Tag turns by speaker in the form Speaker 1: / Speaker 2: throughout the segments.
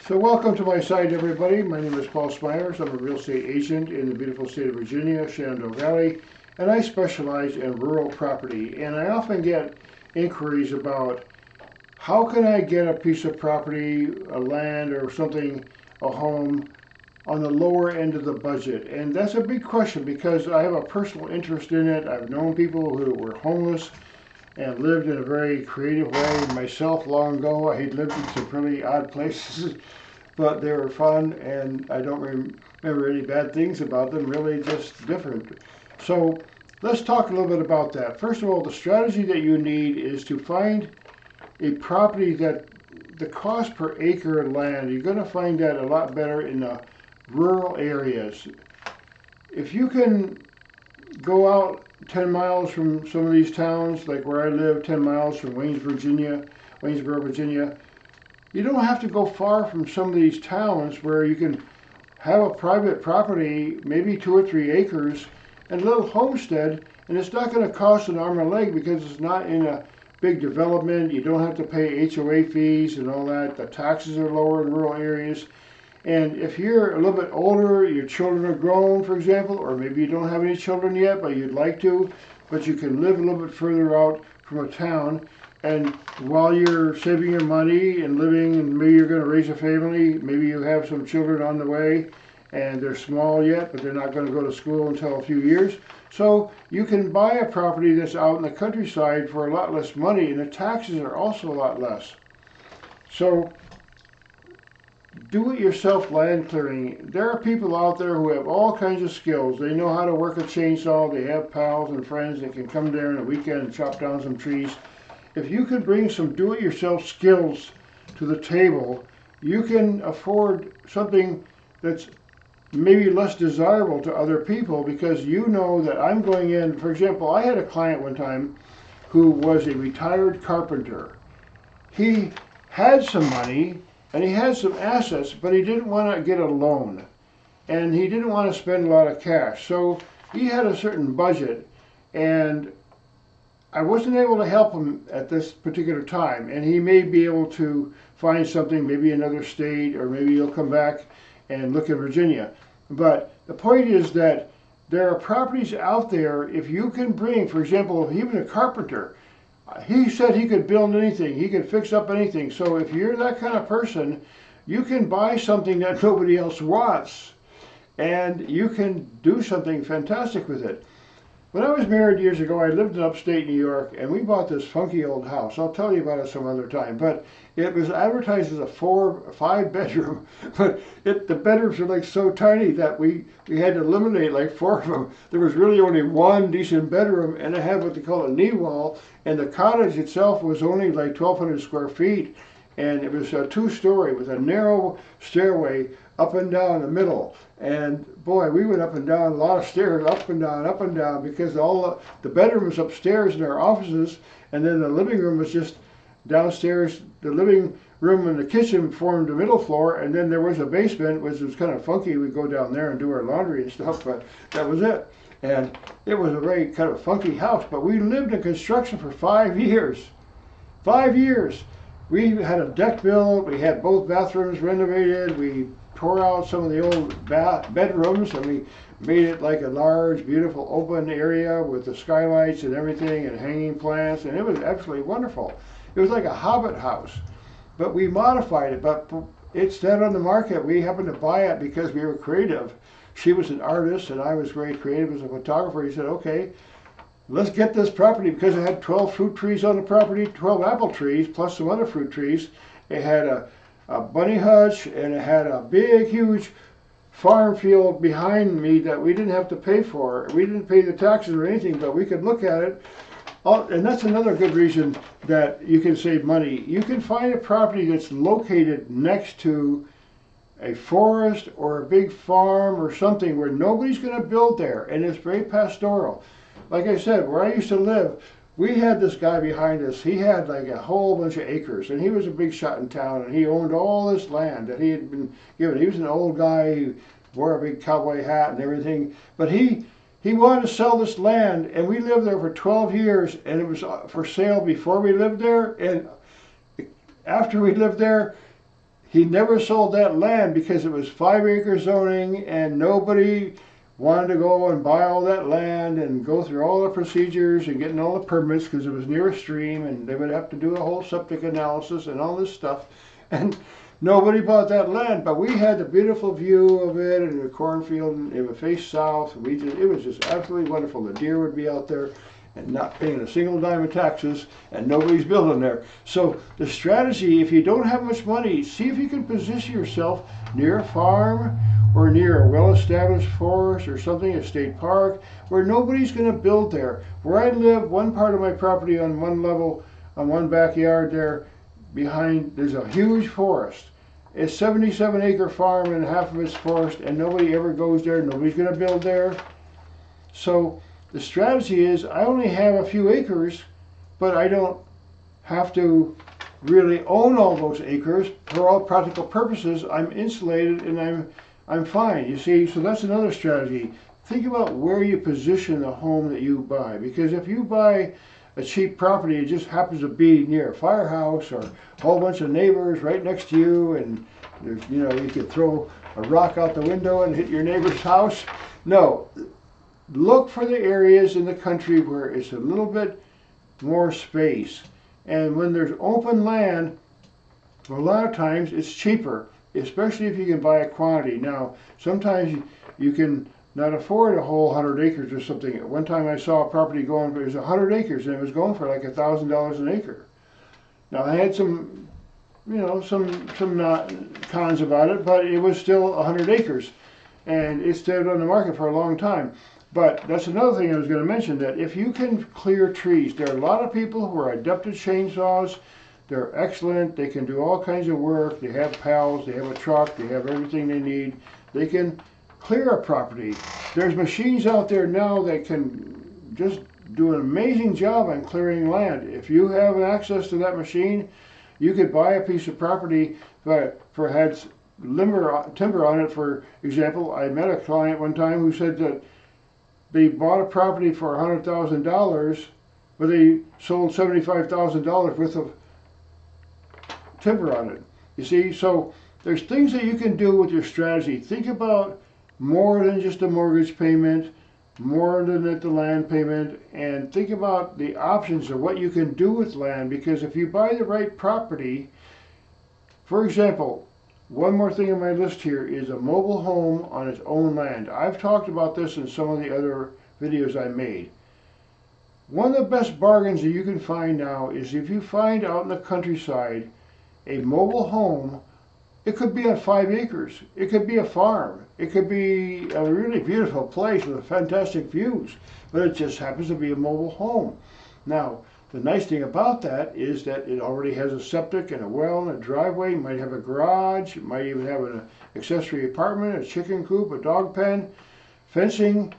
Speaker 1: So welcome to my site, everybody. My name is Paul Smyers. I'm a real estate agent in the beautiful state of Virginia, Shenandoah Valley, and I specialize in rural property. And I often get inquiries about how can I get a piece of property, a land or something, a home, on the lower end of the budget. And that's a big question because I have a personal interest in it. I've known people who were homeless and lived in a very creative way myself long ago. I had lived in some pretty odd places, but they were fun, and I don't remember any bad things about them, really just different. So let's talk a little bit about that. First of all, the strategy that you need is to find a property that the cost per acre of land, you're going to find that a lot better in the rural areas. If you can go out 10 miles from some of these towns, like where I live, 10 miles from Waynesboro, Virginia, you don't have to go far from some of these towns where you can have a private property, maybe 2 or 3 acres, and a little homestead, and it's not going to cost an arm and a leg because it's not in a big development. You don't have to pay HOA fees and all that. The taxes are lower in rural areas. And if you're a little bit older, your children are grown, for example, or maybe you don't have any children yet, but you'd like to, but you can live a little bit further out from a town, and while you're saving your money and living, and maybe you're going to raise a family, maybe you have some children on the way, and they're small yet, but they're not going to go to school until a few years. So you can buy a property that's out in the countryside for a lot less money, and the taxes are also a lot less. So do-it-yourself land clearing. There are people out there who have all kinds of skills. They know how to work a chainsaw. They have pals and friends that can come there on a weekend and chop down some trees. If you can bring some do-it-yourself skills to the table, you can afford something that's maybe less desirable to other people because you know that I'm going in. For example, I had a client one time who was a retired carpenter. He had some money and he had some assets, but he didn't want to get a loan, and he didn't want to spend a lot of cash. So he had a certain budget, and I wasn't able to help him at this particular time. And he may be able to find something, maybe another state, or maybe he'll come back and look in Virginia. But the point is that there are properties out there, if you can bring, for example, even a carpenter, he said he could build anything, he could fix up anything. So if you're that kind of person, you can buy something that nobody else wants, and you can do something fantastic with it. When I was married years ago, I lived in upstate New York, and we bought this funky old house. I'll tell you about it some other time. But it was advertised as a 4 or 5 bedroom, but the bedrooms are like so tiny that we had to eliminate like 4 of them. There was really only one decent bedroom, and it had what they call a knee wall, and the cottage itself was only like 1,200 square feet, and it was a 2-story with a narrow stairway up and down the middle. And boy, we went up and down a lot of stairs, up and down, because all the bedrooms upstairs in our offices, and then the living room was just downstairs. The living room and the kitchen formed the middle floor, and then there was a basement, which was kind of funky. We'd go down there and do our laundry and stuff, but that was it. And it was a very kind of funky house, but we lived in construction for 5 years. 5 years. We had a deck built, we had both bathrooms renovated, we tore out some of the old bedrooms, and we made it like a large, beautiful open area with the skylights and everything and hanging plants, and it was absolutely wonderful. It was like a hobbit house, but we modified it, but it's dead on the market. We happened to buy it because we were creative. She was an artist and I was very creative as a photographer. He said, okay, let's get this property, because it had 12 fruit trees on the property, 12 apple trees, plus some other fruit trees. It had a bunny hutch, and it had a big, huge farm field behind me that we didn't have to pay for. We didn't pay the taxes or anything, but we could look at it. And that's another good reason that you can save money. You can find a property that's located next to a forest or a big farm or something where nobody's going to build there, and it's very pastoral. Like I said, where I used to live, we had this guy behind us. He had like a whole bunch of acres, and he was a big shot in town, and he owned all this land that he had been given. He was an old guy. He wore a big cowboy hat and everything, but he wanted to sell this land, and we lived there for 12 years, and it was for sale before we lived there, and after we lived there, he never sold that land because it was 5-acre zoning and nobody wanted to go and buy all that land and go through all the procedures and getting all the permits because it was near a stream and they would have to do a whole septic analysis and all this stuff. And nobody bought that land, but we had the beautiful view of it and the cornfield, and it would face south. It was just absolutely wonderful. The deer would be out there and not paying a single dime of taxes, and nobody's building there. So the strategy, if you don't have much money, see if you can position yourself near a farm or near a well-established forest or something, a state park, where nobody's going to build there. Where I live, one part of my property on one level, on one backyard there, behind, there's a huge forest. It's 77-acre farm and half of it's forest, and nobody ever goes there. Nobody's going to build there. So the strategy is I only have a few acres, but I don't have to really own all those acres. For all practical purposes, I'm insulated and I'm fine. You see, so that's another strategy. Think about where you position the home that you buy, because if you buy a cheap property, it just happens to be near a firehouse or a whole bunch of neighbors right next to you, and there's, you know, you could throw a rock out the window and hit your neighbor's house. No, look for the areas in the country where it's a little bit more space, and when there's open land, a lot of times it's cheaper, especially if you can buy a quantity. Now, sometimes you can not afford a whole 100 acres or something. At one time I saw a property going, it was 100 acres and it was going for like $1,000 an acre. Now I had some, you know, some not cons about it, but it was still 100 acres and it stayed on the market for a long time. But that's another thing I was going to mention, that if you can clear trees, there are a lot of people who are adept at chainsaws. They're excellent. They can do all kinds of work. They have pals. They have a truck. They have everything they need. They can clear a property. There's machines out there now that can just do an amazing job on clearing land. If you have access to that machine, you could buy a piece of property that had timber on it. For example, I met a client one time who said that they bought a property for $100,000, but they sold $75,000 worth of timber on it. You see, so there's things that you can do with your strategy. Think about more than just a mortgage payment, more than the land payment, and think about the options of what you can do with land, because if you buy the right property, for example, one more thing on my list here is a mobile home on its own land. I've talked about this in some of the other videos I made. One of the best bargains that you can find now is if you find out in the countryside a mobile home. It could be on 5 acres. It could be a farm. It could be a really beautiful place with fantastic views, but it just happens to be a mobile home. Now, the nice thing about that is that it already has a septic and a well and a driveway. It might have a garage. It might even have an accessory apartment, a chicken coop, a dog pen, fencing.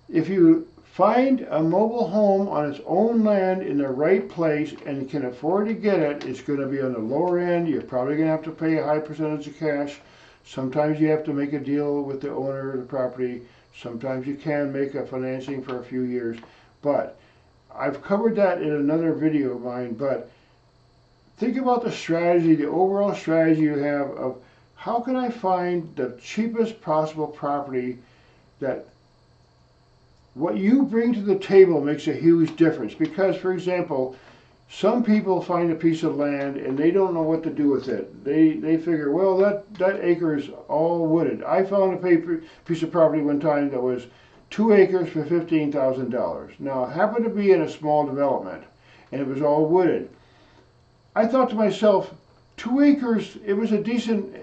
Speaker 1: If you find a mobile home on its own land in the right place and you can afford to get it, it's going to be on the lower end. You're probably going to have to pay a high percentage of cash. Sometimes you have to make a deal with the owner of the property. Sometimes you can make a financing for a few years. But I've covered that in another video of mine. But think about the strategy, the overall strategy you have of how can I find the cheapest possible property that what you bring to the table makes a huge difference. Because, for example, some people find a piece of land and they don't know what to do with it. They figure, well, that acre is all wooded. I found a piece of property one time that was 2 acres for $15,000. Now, it happened to be in a small development and it was all wooded. I thought to myself, 2 acres, it was a decent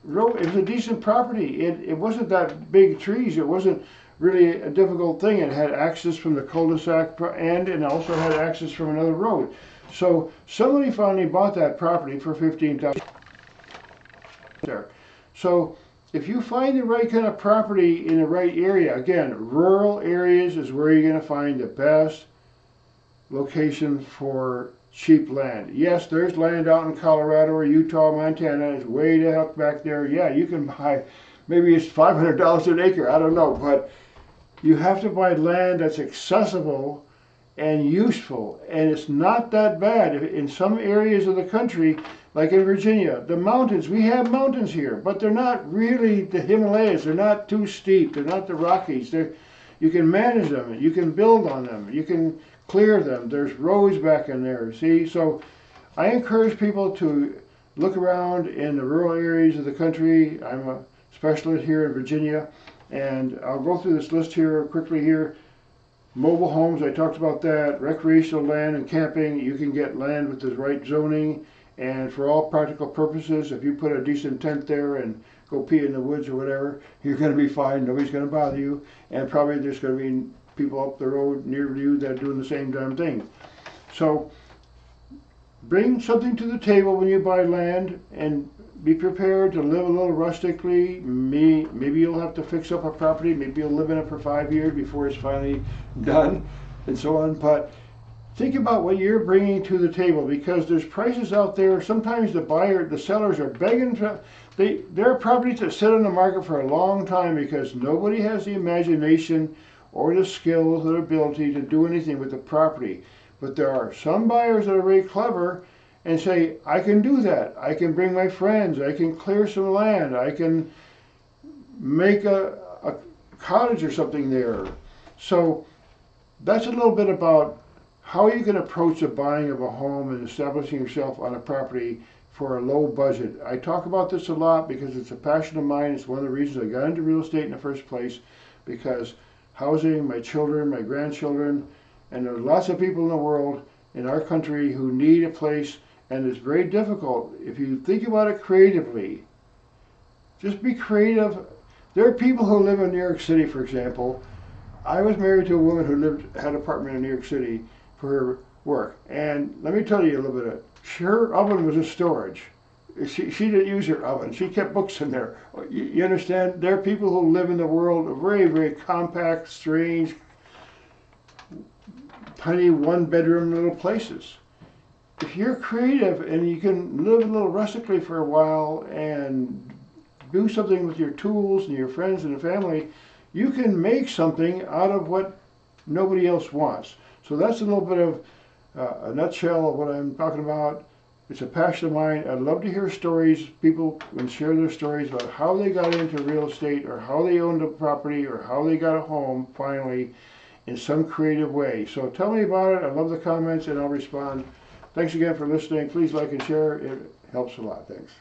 Speaker 1: road, it was a decent property. It wasn't that big trees. It wasn't really a difficult thing. It had access from the cul-de-sac end and also had access from another road. So somebody finally bought that property for $15,000 there. So if you find the right kind of property in the right area, again, rural areas is where you're going to find the best location for cheap land. Yes, there's land out in Colorado or Utah, Montana. It's way the heck back there. Yeah, you can buy, maybe it's $500 an acre, I don't know, but you have to buy land that's accessible and useful, and it's not that bad. In some areas of the country, Like in Virginia, the mountains, we have mountains here, but they're not really the Himalayas. They're not too steep. They're not the Rockies. You can manage them. You can build on them. You can clear them. There's roads back in there, see? So I encourage people to look around in the rural areas of the country. I'm a specialist here in Virginia, and I'll go through this list here quickly here. Mobile homes, I talked about that. Recreational land and camping, you can get land with the right zoning. And for all practical purposes, if you put a decent tent there and go pee in the woods or whatever, you're going to be fine. Nobody's going to bother you. And probably there's going to be people up the road near you that are doing the same damn thing. So bring something to the table when you buy land, and be prepared to live a little rustically. Maybe you'll have to fix up a property. Maybe you'll live in it for 5 years before it's finally done, and so on. But think about what you're bringing to the table, because there's prices out there. Sometimes the sellers are begging. There are properties that sit on the market for a long time because nobody has the imagination or the skills or ability to do anything with the property. But there are some buyers that are very clever and say, I can do that. I can bring my friends. I can clear some land. I can make a cottage or something there. So that's a little bit about how you can approach the buying of a home and establishing yourself on a property for a low budget. I talk about this a lot because it's a passion of mine. It's one of the reasons I got into real estate in the first place, because housing my children, my grandchildren, and there are lots of people in the world, in our country, who need a place, and it's very difficult. If you think about it creatively, just be creative. There are people who live in New York City, for example. I was married to a woman who had an apartment in New York City for her work, and let me tell you a little bit of it. Her oven was a storage. She didn't use her oven. She kept books in there. You understand? There are people who live in the world of very, very compact, strange, tiny one-bedroom little places. If you're creative and you can live a little rustically for a while and do something with your tools and your friends and family, you can make something out of what nobody else wants. So that's a little bit of a nutshell of what I'm talking about. It's a passion of mine. I'd love to hear stories. People can share their stories about how they got into real estate, or how they owned a property, or how they got a home finally in some creative way. So tell me about it. I love the comments, and I'll respond. Thanks again for listening. Please like and share. It helps a lot. Thanks.